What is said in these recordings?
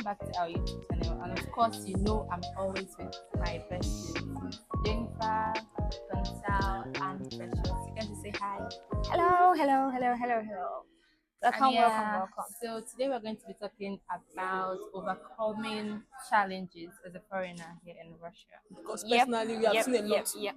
back to our YouTube channel. And of course, you know I'm always with my besties, Jennifer, Gonzal, and Precious. You can just say hi. Hello, hello, hello, hello, hello. And Welcome, welcome, welcome. so today we're going to be talking about overcoming challenges as a foreigner here in Russia. Because personally, we have seen a lot. Yep.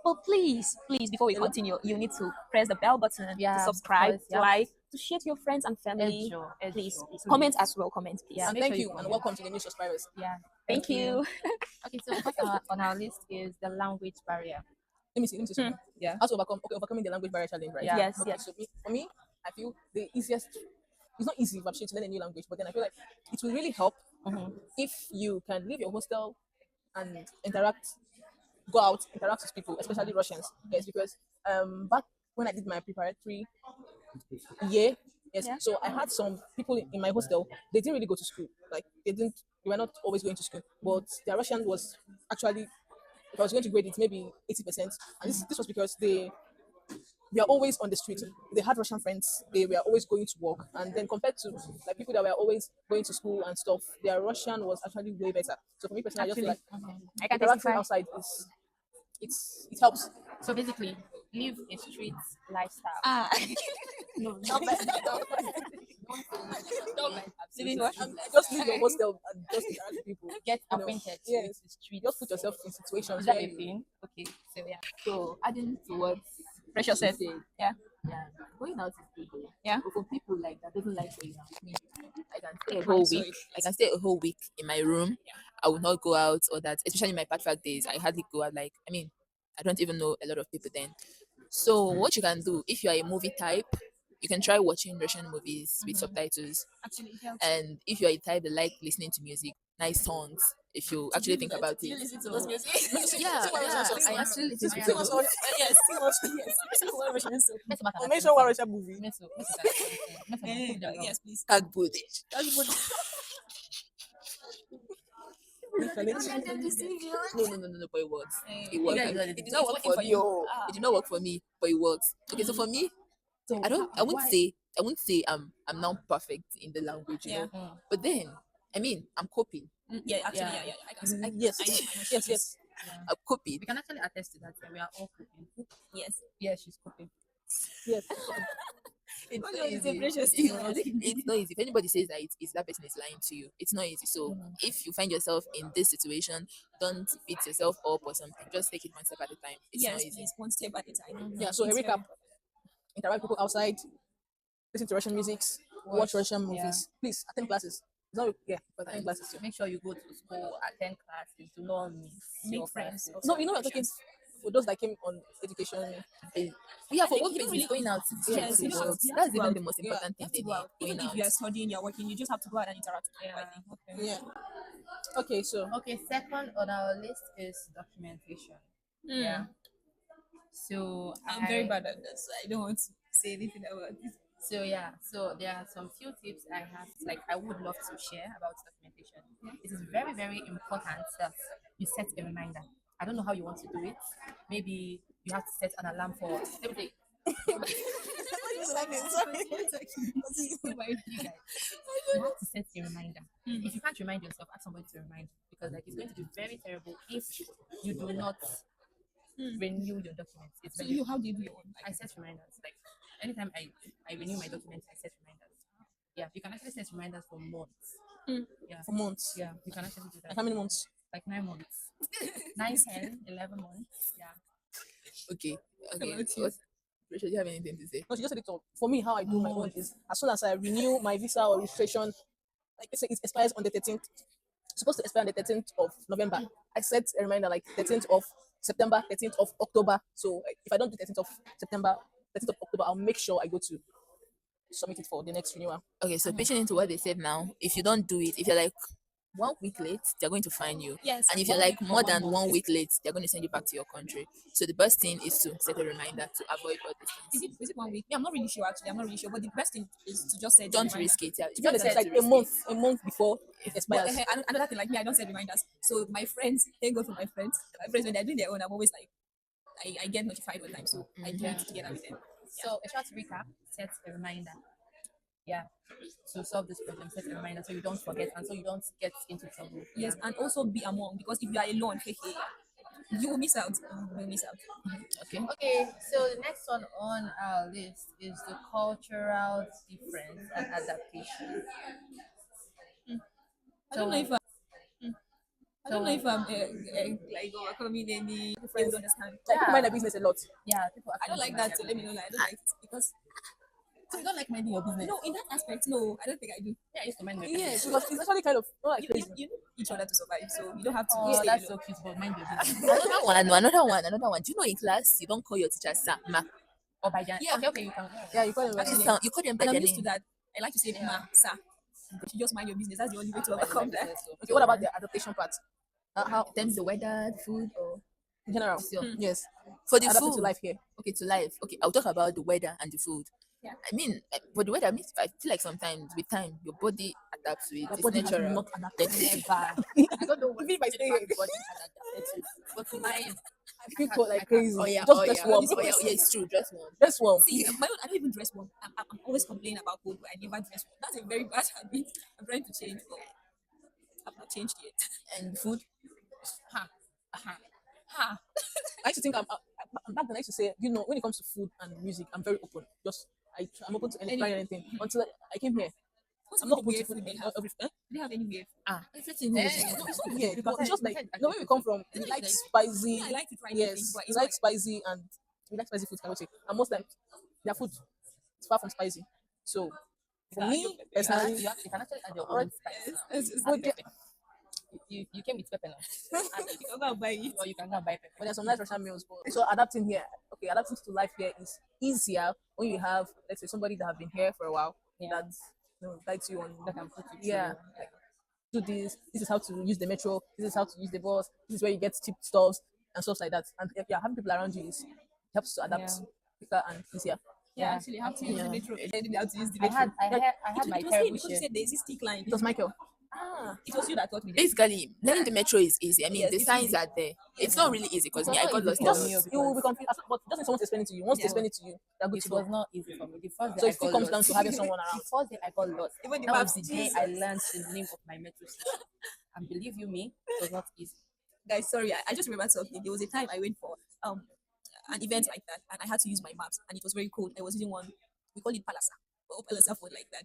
But please, before we continue, you need to press the bell button Yeah, to subscribe, because, to like, to share to your friends and family. Please, comment as well. Comment, please. Yeah, And make thank sure you, you and comment. welcome to the new subscribers. Yeah. Thank you. Okay, so first on our list is the language barrier. Let me see something. Yeah. How to overcoming the language barrier challenge, right? Yeah. Yes, Okay, yes. so for me, I feel the easiest. It's not easy, actually, to learn a new language, but then I feel like it will really help if you can leave your hostel and go out, interact with people, especially Russians. Yes, because back when I did my preparatory year, yes, Yeah. so I had some people in my hostel. They didn't really go to school. Like they were not always going to school, but their Russian was actually. If I was going to grade it, maybe 80%, and this was because they were always on the street. They had Russian friends. They were always going to work, and then compared to like people that were always going to school and stuff, their Russian was actually way better. So for me personally, I just feel like I can interacting testify. outside is it helps. So basically, live a street lifestyle. Ah, No, Living what? Just leave your hostel and just interact with people. get You know, acquainted yes. with the street. Just put yourself in situations. Is that where a thing? Okay, so yeah. So adding to what Precious said. she said, Yeah. yeah, going out is good. Yeah. But for people like that doesn't like going out. Me, I can stay A at whole home. week. I can stay a whole week in my room. I will not go out or that, especially in my bad fact days. I hardly go out. Like, I mean, I don't even know a lot of people then. So, what you can do if you are a movie type, you can try watching Russian movies with subtitles. Actually, it helps. And if you are a type that like listening to music, nice songs, if you actually think about Do you it. listen to those music? Yeah, I actually listen to Sing us all- those. Yes, listen to what Russian song. Or mention one Russian movie. Yes, please. Tag Buddhist. No, but it works. It works. It did not work for me. It did not work for me, but it works. Okay, so for me, I wouldn't say I'm now perfect in the language, you know. But then, I mean, I'm coping. Yeah, actually, yeah. I can see. Yes. I'm coping. We can actually attest to that. We are all cooking. Yes. Yeah, she's cooking. Yes. It's What not is easy. the precious It's thing? it's not easy. If anybody says that that person is lying to you, it's not easy. So if you find yourself in this situation, don't beat yourself up or something. Just take it one step at a time. It's not Yes, easy. please. One step at a time. Yeah, so a It's recap. Interact with people outside, listen to Russian music, watch Russian movies. Please attend classes. It's not but attend classes too. Make sure you go to school, attend classes, do not miss Make your friends. classes. No, we're talking for those that came on education. Yeah, for think work you don't business, going out to Yes, check you the don't world. have to That's go even out. the most important thing they need. Even Going if you are out. studying, you're working, you just have to go out and interact with people, I think. Okay. Yeah. Okay, so Okay, second on our list is documentation. Yeah. So I'm very bad at this. I don't want to say anything about this. So yeah, so there are some few tips I have, like I would love to share about documentation. It is very, very important that you set a reminder. I don't know how you want to do it. Maybe you have to set an alarm for. Let me you have to set a reminder. If you can't remind yourself, ask somebody to remind you, because like it's going to be very terrible if you do not renew your documents. It's So very how do you do your own? I set reminders. Like anytime I renew my documents, I set reminders. Yeah, you can actually set reminders for months. Yeah, for months. yeah, you can actually do Like that. how many months? Like 9 months, 9, 10, 11 months. Yeah. Okay. about you? What? Rachel, do you have anything to say? No, she just said it all. For me, how I do my own is as soon as I renew my visa or registration, like let's say it expires on the 13th, it's supposed to expire on the 13th of November. I set a reminder like 13th of September, 13th of October. So like, if I don't do 13th of September, 13th of October, I'll make sure I go to submit it for the next renewal. Okay, so pitching into what they said now, if you don't do it, if you're like 1 week late, they're going to fine you. Yes. And if you're like more than 1 week late, they're going to send you back to your country. So the best thing is to set a reminder to avoid all these things. Is it 1 week? Yeah, I'm not really sure actually. I'm not really sure. But the best thing is to just say Don't risk it. Yeah. To be honest, it's like a month before it But expires. another thing, like me, I don't set reminders. So my friends, thank God for my friends. My friends, when they're doing their own, I'm always like, I get notified all the time. So I do it together with them. So a short recap: set a reminder. Yeah, to solve this problem, set a reminder so you don't forget and so you don't get into trouble. Yes, and also be among, because if you are alone, you will miss out. You will miss out. Okay. Okay, so the next one on our list is the cultural difference and adaptation. I don't know if I don't know So if I'm like overcoming any they would understand. Like people mind yeah, their business a lot. yeah, people I don't actually like that. So let me know. Like, I don't like it because So you don't like minding your business? no, in that aspect, no, I don't think I do. Yeah, I used to mind my Yeah, business. because it's actually kind of not like You, crazy. you need each other to survive, so you don't have to Oh, stay that's alone. so cute, but mind your business. Another one. Do you know in class you don't call your teacher sir, ma? Or by their Yeah. okay, you can. Yeah, you call them Actually, like, you call them by And I'm their used to name. that. I like to say ma, sir. You just mind your business. That's the only way to Mind my overcome that. business, so. okay, what about the adaptation part? How In terms of weather, the food, or in general? so. Yes, For the adapting food, to life here. okay, to life. Okay, I'll talk about the weather and the food. Yeah. I mean, for the weather, I feel like sometimes with time, your body adapts to it. Your It's body has natural. not adapted. Like, Never. I don't know what Even if I stay here, body has adapted to, but mine. I feel cold like I crazy. oh yeah, Just oh dress yeah, warm. oh yeah, oh yeah, it's true. Dress warm. Dress warm. See, my own, I don't even dress warm. I'm always complaining about cold, but I never dress warm. That's a very bad habit. I'm trying to change, but I've not changed yet. And food. Ha, ha. Ha! I used to think back then I used to say, you know, when it comes to food and music, I'm very open. Just I'm open to trying anything until I came here. What's I'm the not open to weird food. food they have? Do they have any weird food? Everything Eh, is. No, it's not Yeah, weird, but it's just like because the way we come from. We It's like like- spicy. Yeah, I like to try new things, Yes, but we it's like not spicy and we like spicy food. Can we say? And most times their food is far from spicy. So for you me can personally, you can actually add your Alright. own spice now. It's just but, Add pepper. You came with pepper now. Add you can go and buy it. or you can go and buy pepper. but there's some nice Russian meals. But so adapting here, okay, adapting to life here is easier when you have, let's say, somebody that have been here for a while Yeah. that guides you on That can put you yeah, through. like do this. This is how to use the metro. This is how to use the bus. This is where you get cheap stuffs and stuff like that. And if you're having people around you, it helps to adapt Yeah. quicker and easier. Yeah, Yeah. actually, how to use the Yeah. metro. I didn't know how to use the I metro. had my It was him terrible because you share. said there's this stick line. It was Michael. It was you that taught me. This. Basically, learning the metro is easy. I mean, Yes, the it's signs easy. are there. It's not really easy because It's me, I not got easy lost. for a me, lot. You will be confused, but just need someone to explain it to you. Once they Yeah. explain it to you, they're good It to go. was not easy for me. The first day So I it still got comes down lost. to having someone around. The first day I got lost. Even the That was maps, the day I learned the name of my metro station. And believe you me, it was not easy. Guys, sorry, I just remembered something. There was a time I went for an event like that, and I had to use my maps, and it was very cold. I was using one, we call it Palasa, or Palasa phone like that.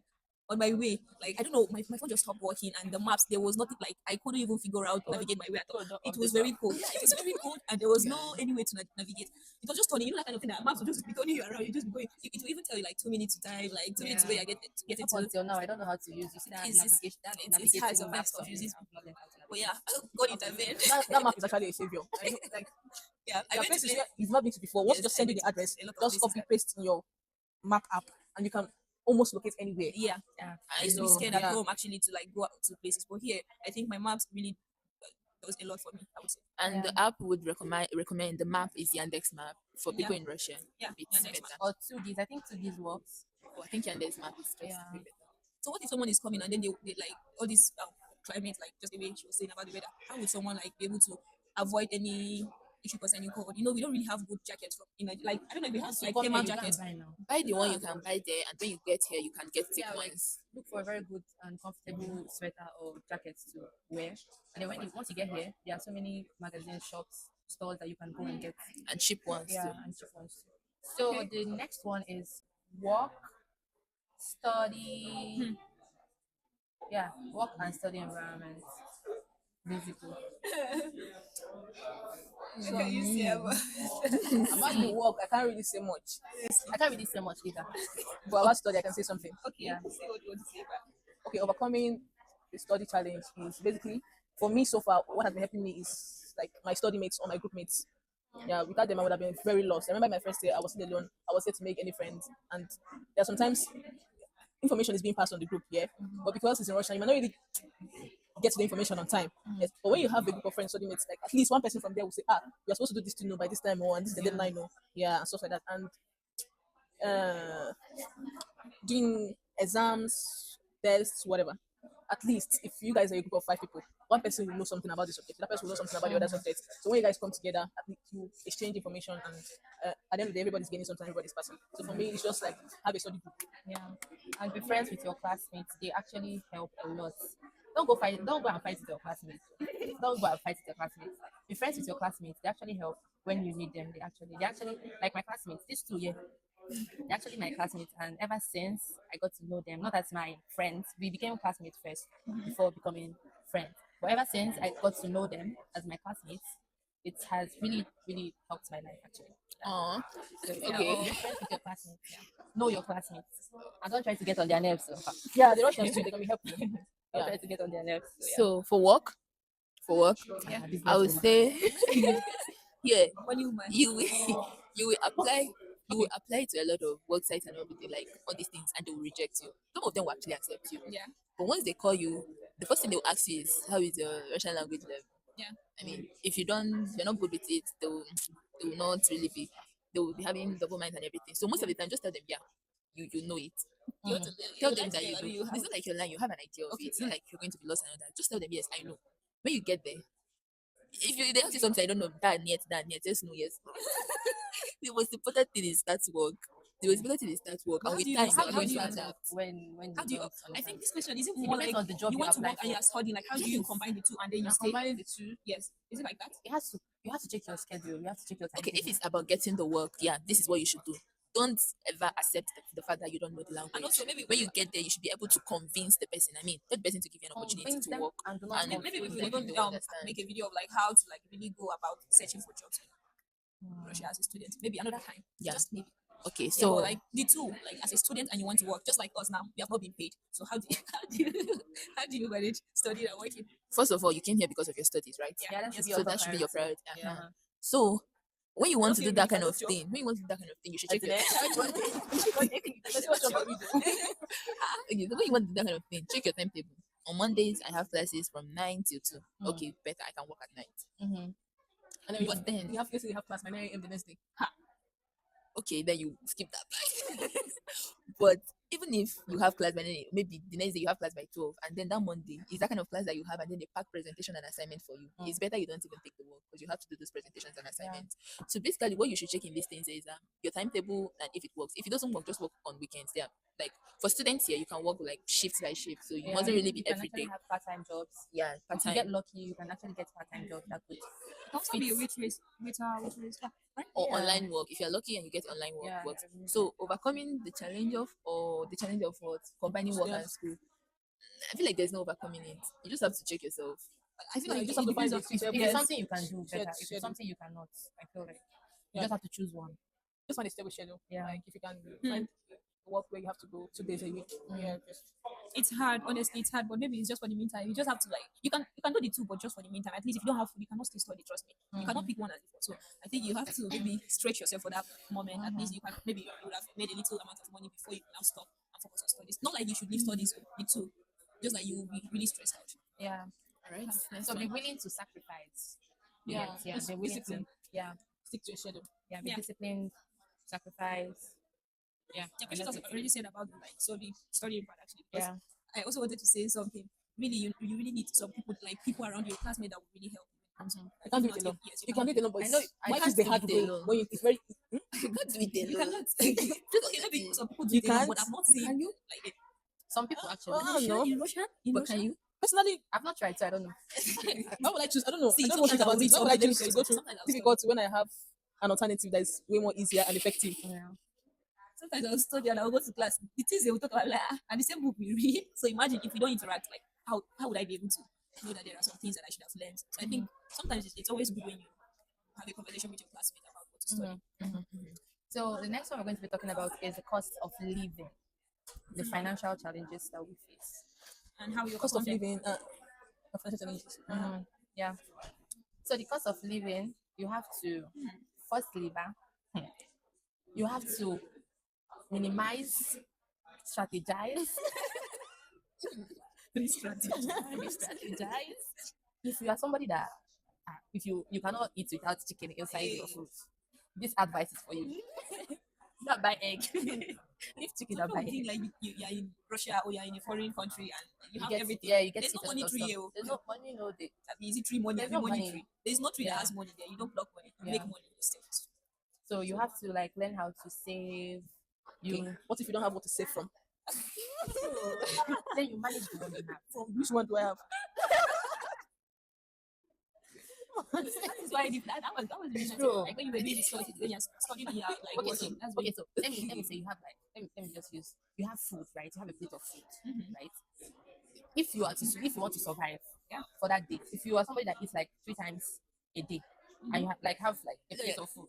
On my way, like I don't know, my phone just stopped working, and the maps there was nothing, like I couldn't even figure out navigate my way at all. It was very cold. Yeah, it was very cold, and there was no any way to navigate. It was just turning, you know, that kind of thing. That maps will just be turning you around. You just be going. It will even tell you like 2 minutes to drive, like 2 minutes to where you get Up into. until now, I don't know how to use. You see that It's- navigation, that it's navigation hard sometimes maps confuses I've not learned how to But navigate. yeah, God intervened. That map is actually a savior. Like Yeah, I there are went to places play. where you've not been to before. Once you Yes, just I send you went the to address, a lot of just places copy that- paste in your map app, and you can almost locate anywhere. Yeah, Yeah. I used to be So, scared yeah. at home actually to like go out to places, but here I think my maps really does a lot for me. I would say. And Yeah. the app would recommend the map is Yandex map for people Yeah. in Russia. Yeah, It's Yandex better. Or 2Ds. I think 2Ds works. Oh, I think Yandex map is just Yeah. way better. So what if someone is coming and then they like all this climate, like just the way she was saying about the weather? How would someone like be able to avoid any issue concerning cold? You know, we don't really have good jackets from like I don't know if we have like Come thermal here, you jackets. can buy now. Buy the one you can buy there, and when you get here, you can get thick Yeah, like, ones. look for a very good and comfortable sweater or jackets to wear. And then once you get here, there are so many magazine shops, stores that you can go and get. And cheap ones Yeah, too. and cheap ones too. So the next one is work, study. Yeah, work and study environments. Basically. Can you see about About the work, I can't really say much. I can't really say much either. But about study, I can say something. okay, Yeah. say what you want to say about Okay, overcoming the study challenge is basically for me so far. What has been helping me is like my study mates or my group mates. Yeah, without them, I would have been very lost. I remember my first year, I was still alone. I was here to make any friends, and there are sometimes information is being passed on the group, yeah. But because it's in Russian, you might not really get to the information on time. Yes. But when you have a group of friends, study mates, like at least one person from there will say, you're supposed to do this to know by this time, or and this is the deadline, or yeah, and stuff like that. And doing exams, tests, whatever. At least if you guys are a group of 5 people, one person will know something about the subject, that person will know something about the other subject. So when you guys come together, at least to exchange information, and at the end of the day, everybody's gaining something, everybody's passing. So for me, it's just like have a study group. Yeah, and be friends with your classmates. They actually help a lot. Don't go fight. Don't go and fight with your classmates. Don't go and fight with your classmates. Be friends with your classmates. They actually help when you need them. They actually like my classmates. These two, yeah, they're actually my classmates, and ever since I got to know them, not as my friends, we became classmates first before becoming friends. But ever since I got to know them as my classmates, it has really, really helped my life actually. Aw. So yeah, Okay. be friends with your classmates. Yeah. Know your classmates. And don't try to get on their nerves. So. Yeah, the Russians too, they can be helpful. Don't Yeah. try to get on their nerves. So, yeah. So for work, Yeah, I would business say, yeah, Money woman. you will you will apply you will apply to a lot of work sites and everything, like all these things, and they will reject you. Some of them will actually accept you. Yeah. But once they call you, the first thing they will ask you is how is your Russian language level? Yeah. I mean, if you're not good with it, they will not really be they will be having double minds and everything. So most of the time just tell them, yeah, you know it. You want to Tell you them like that to you tell do. you have It's not like you're lying, you have an idea of Okay, it. It's not like you're going to be lost and all that. Just tell them, yes, I know. When you get there, if they ask you something, I don't know, that yet, just know yes. The most important thing is start work. The most important thing is start work. But And how with do you time, know- you're how going do to you find know? out adapt. when how you do you don't I understand. think this question is it It more depends like on the job you you want to apply work and for. you're studying, like how do you Yes. combine the two and then you Now stay? combining the two, Yes. Is it like that? you have to check your schedule. You have to check your time. Okay, if it's about getting the work, yeah, this is what you should do. Don't ever accept the fact that you don't know the language. And also maybe When you get there, you should be able to convince the person. I mean, get the person to give you an opportunity Convince to them work. and do not And maybe we confuse could them. even they will understand. make a video of like how to like really go about searching for jobs in Russia as a student. Maybe another time. Yeah. Just maybe. Okay, Yeah, so but like the two, like as a student and you want to work, just like us now, we have not been paid. So how do you how do you manage studying and working? first of all, you came here because of your studies, right? Yeah, that should be So your that should be your priority. Yeah. Uh-huh. So when you want to Okay, do that we kind can of do job. thing, when you want to do that kind of thing, you should check Today, your okay, so when you want to do that kind of thing, check your timetable. On Mondays, I have classes from 9 till 2. Okay, better I can work at night. mm-hmm. And then But then, you have to have class by 9 a.m. the next day. okay, then you skip that part. But even if you have class by 9, maybe the next day you have class by 12, and then that Monday is that kind of class that you have, and then they pack presentation and assignment for you. It's better you don't even take the work because you have to do those presentations and assignments. So basically, what you should check in these things is your timetable and if it works. If it doesn't work, just work on weekends. Yeah, like for students here, you can work like shift by shift, so you mustn't really be you can every actually day. have part-time jobs. Yeah, part If you get time lucky, you can actually get part-time jobs that could It can also be a waitress, waitress. Yeah. Right? or yeah. online work. If you're lucky and you get online work, Yeah, works. definitely. So overcoming the challenge of what combining work and school. I feel like there's no overcoming it. You just have to check yourself. I feel Yeah, like you just it have to find depends the on suitable- If Yes. it's something you can do better, if schedule. it's something you cannot, I feel like you Yeah. just have to choose one. Just find a stable schedule. Yeah. Like if you can find work where you have to go 2 days a week. Yeah, just it's hard, honestly, it's hard, but maybe it's just for the meantime. You just have to like you can do the two, but just for the meantime. At least if you don't have food, you cannot still study, trust me. You cannot pick one as before. So I think you have to maybe stretch yourself for that moment. At least you can maybe you would have made a little amount of money before you now stop and focus on studies. Not like you should leave studies the two. Just like you will be really stressed out. Yeah. All right. Nice So be one. willing to sacrifice. yeah, Yeah. just Be willing to. discipline. Yeah. Stick to a schedule. Yeah. Be Yeah. disciplined. Sacrifice. Yeah. Yeah, and Precious has everything. already said about the like studying part actually. Because Yeah. I also wanted to say something. Really, you really need some people like people around your classmate that will really help. I can't do If it not, alone. yes, You can do it alone, but I know- it's- I why can't is the do hard it way alone. when it's very You can't do it You alone. cannot. Just Okay, maybe like some people do You it alone, can't? but I've not seen Can you? like it. Some people actually. well, I don't know. In Russia? In But Russia? can you? Personally, I've not tried, so I don't know. why would I choose? I don't know. See, I don't know what sometimes I'll about read it. Why would I something, let me choose tell to you go something. through Sometimes I'll difficult when I have an alternative that is way more easier and effective? Yeah. Sometimes I'll study and I'll go to class. The things they will talk about, like, and the same book we read. So imagine if we don't interact, like, how would I be able to know that there are some things that I should have learned? So I think sometimes it's always good when you have a conversation with your classmate about what to study. So the next one we're going to be talking about is the cost of living, the financial challenges that we face. And how you Cost of overcome them. living, financial challenges. Yeah. So the cost of living, you have to firstly, you have to minimize, strategize, strategize. If you are somebody that if you cannot eat without chicken inside your food, this advice is for you. Not buy egg. Leave chicken Some and buy people egg. think like you're in Russia or you're in a foreign country and you have Get everything. yeah, you get There's to no eat a money lot of tree stuff. here. There's no money, no they Is it tree money? there's Have you no money money. tree? There's no tree that Yeah. has money there. You don't block money. You Yeah. make money yourself. So you have to like learn how to save. You What if you don't have what to save from? then you manage the one you have. From which one do I have? That is why that was the reason. True. Like when you were doing this when you're studying and you're like Okay, so working. That's when okay, so let me say you have like let me just use you have food, right? You have a plate of food, right? If you want to survive Yeah. for that day, if you are somebody that eats like 3 times a day and you have like a plate of food,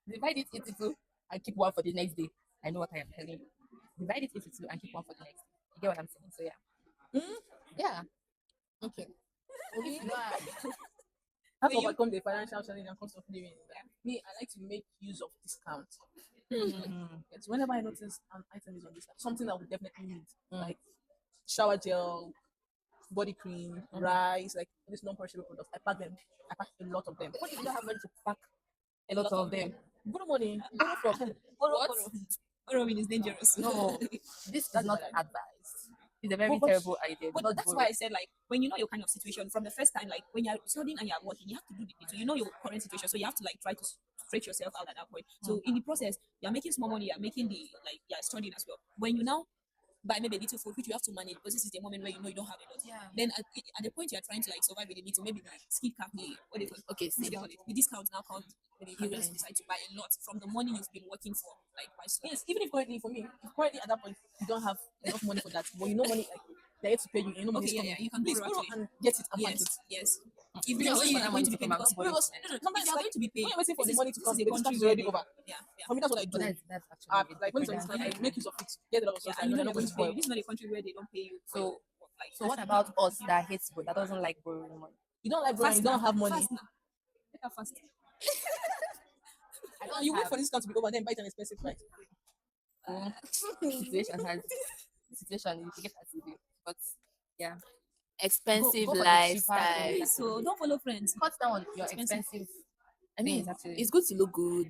divide it into two and keep one for the next day. I know what I am telling you. Divide it into two and keep one for the next day. You get what I'm saying? So yeah. Yeah. Okay. If you are How to overcome the financial challenge and cost of living? Me, I like to make use of discount. Yes, whenever I notice an item is on discount, something I would definitely need, like shower gel, body cream, rice, like these non-perishable products. I pack them. I pack a lot of them. what if you don't have money to pack a lot of them? Borrow money. Borrow from. What? borrowing is dangerous. No, this is That's not bad idea. advice. It's a very But- terrible idea. But Not that's borrow. why I said like when you know your kind of situation from the first time, like when you're studying and you're working, you have to do the so you know your current situation. So you have to like try to stretch yourself out at that point. So in the process, you're making small money, you're making the like you're studying as well. When you now buy maybe a little food, which you have to manage because this is the moment where you know you don't have a lot. Yeah. Then at the point you're trying to like survive with a little, maybe the skip cap, what do you call it? Okay, What do see. they call it? The discount now comes. Maybe you can just decide to buy a lot from the money you've been working for, like by Yes, even if currently for me, if currently at that point you don't have enough money for that, but you know money like they're here to pay you, you know money Okay, is yeah, coming. yeah, you can Please borrow borrow actually. and get it and pack Yes, it. yes. If Because you know when you're that going money to be to paid come, I'm because not borrowing because from no, no, Sometimes if you're like, going to be paid, when you're waiting for this the is- money to this come, is a the discount country is where already they- over. Yeah, yeah. For me, that's what I do. But that's actually Like when it's on that's discount, I very make use of it. Get a lot of Yeah, stuff. and you I know know they're going they're not to going to pay you. spoil. This is not a country where they don't pay you. So Like so what about us that hates food, that doesn't like borrowing money? You don't like borrowing, you don't have money. Fast now. Make her fast. I No, don't you wait have for this discount to be over, then buy it at an expensive price. situation has situation you get as it is. But yeah. Expensive Go for the cheaper lifestyle. things. So don't follow friends. Cut down on your Expensive. expensive I mean, things actually. it's good to look good.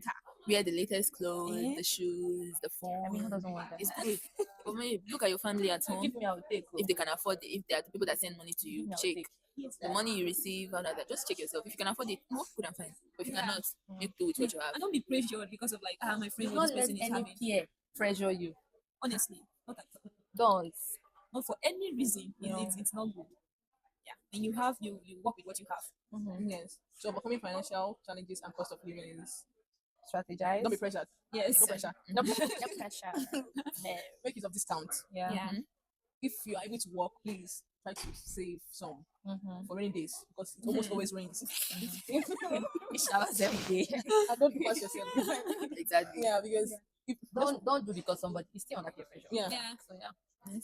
Wear the latest clothes, Eh? the shoes, the phone. I mean, who doesn't want that? It's good. But when you look at your family at home, Give me, I will take. if they can afford it, if they are the people that send money to you, Give me, I will check. take. Yes. The money you receive, all that, just check yourself. If you can afford it, more good and fine. But if you Yeah. cannot, make do with what you have. And don't be pressured because of like my friend Do or this not let person is any having. peer pressure you. Honestly, Don't. not for any reason. It's not good. Yeah, and you work with what you have. Yes. So overcoming financial challenges and cost of living is Strategize. don't be pressured. Yes. No pressure. No pressure. No. Make use of discount. Yeah. Yeah. If you are able to work, please try to save some Mm-hmm. for rainy days because it almost always rains. It showers every day. I don't force yourself. Exactly. Yeah, because if Don't do because somebody is still under peer pressure. yeah. Yeah. So yeah.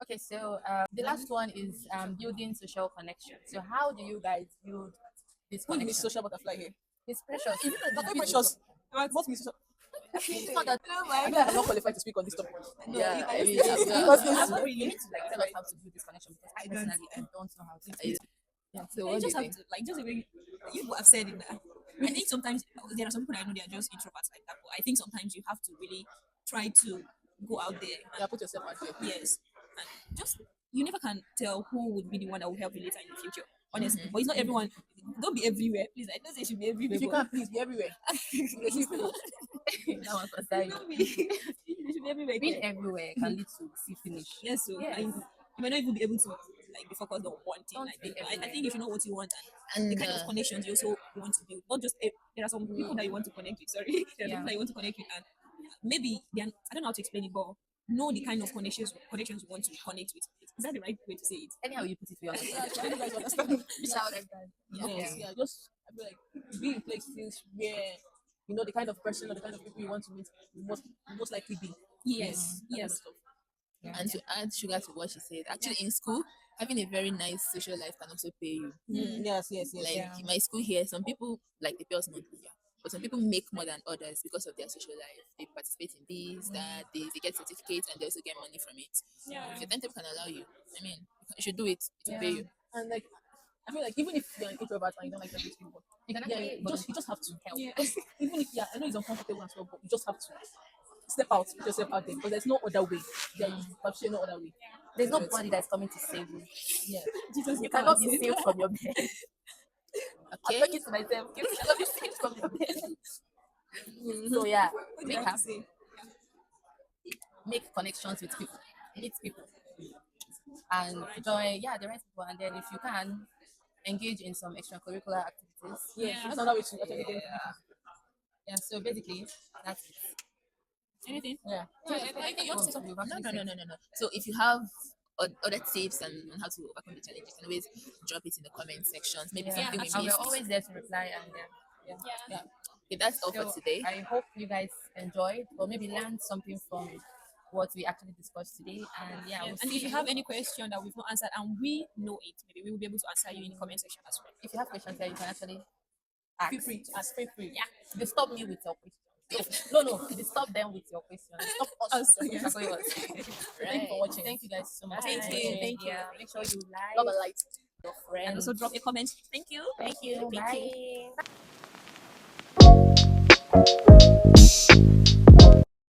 Okay, so the last one is building social connection. So how do you guys build this Who is connection? social butterfly here? It's precious. Not very precious. What means social? It's not that. I mean, I'm not qualified to speak on this topic. Yeah, I mean, Because I'm it's not really. You need to like tell us how to build this connection because I personally I don't know how to. yeah. So You what do you just have think? to like just the way you have said it. I think sometimes there are some people I know they are just introverts like that. But I think sometimes you have to really try to go out there. Yeah, put yourself out there. Yes, and just you never can tell who would be the one that will help you later in the future. Honestly, but it's not everyone. Don't be everywhere, please. I don't say you should be everywhere. If you but can't, please be everywhere. That was for side. don't be. You should be everywhere. Being everywhere can lead to see finish. Yes, so Yes. you might not even be able to like be focused on one thing. Don't Like, be I everywhere. think you should know what you want and the kind of connections you also want to build. Not just there are some people that you want to connect with. Sorry, there are Yeah. people that you want to connect with, and maybe they are, I don't know how to explain it, but know the kind of connections you want to connect with. Is that the right way to say it? Anyhow you put it, we Yeah, understand. so you guys understand. Shout like that. Yes, yeah, just I feel like be in places where you know the kind of person or the kind of people you want to meet will most likely be. Yes, that kind of yes. stuff. And to add sugar to what she said, actually in school, having a very nice social life can also pay you. Yes, yes, yes. Like Yeah. in my school here, some people like they pay us monthly, yeah. But some people make more than others because of their social life. They participate in this, that, they get certificates and they also get money from it. Yeah. If your timetable can allow you, I mean, you should do it to pay you. And like I feel like even if you're an introvert and you don't like talking to people, You can yeah, actually you just have to help. Yeah. Even if I know it's uncomfortable as well, but you just have to step out, put yourself out there because there's no other way. There's absolutely no other way. there's nobody that's coming to save you. Yeah. Jesus, You cannot be saved from your bed. I'm Okay. talking to myself. You cannot be saved from your bed. So yeah, What did make I up, say? make connections with people, meet people, and join the right people. And then if you can, engage in some extracurricular activities. Yeah. Yeah. That's another way to actually get Yeah. So basically, that's it. Anything? yeah. No, you want to say something? You've No, actually no, no, said. no, no, no. So if you have other tips and on how to overcome the challenges, you can always drop it in the comment sections. Maybe Yeah, something we and we're missed. always there to reply. And yeah. Yeah. Okay, that's all So for today. I hope you guys enjoyed or maybe learned something from what we actually discussed today. And yeah, we'll And see if you have any question that we've not answered and we know it, maybe we will be able to answer you in the comment section as well. if you have questions there, you can actually ask. Feel free to ask. Feel free. Yeah. Disturb me with your questions. No, disturb them with your questions. Stop us. Us, yes. That's what it was. Thank you for watching. Thank you guys so much. Thank for you, watching. thank you. Yeah, make sure you like, Love and light. your And friends. also drop a comment. Thank you. Thank you. Thank you. Bye.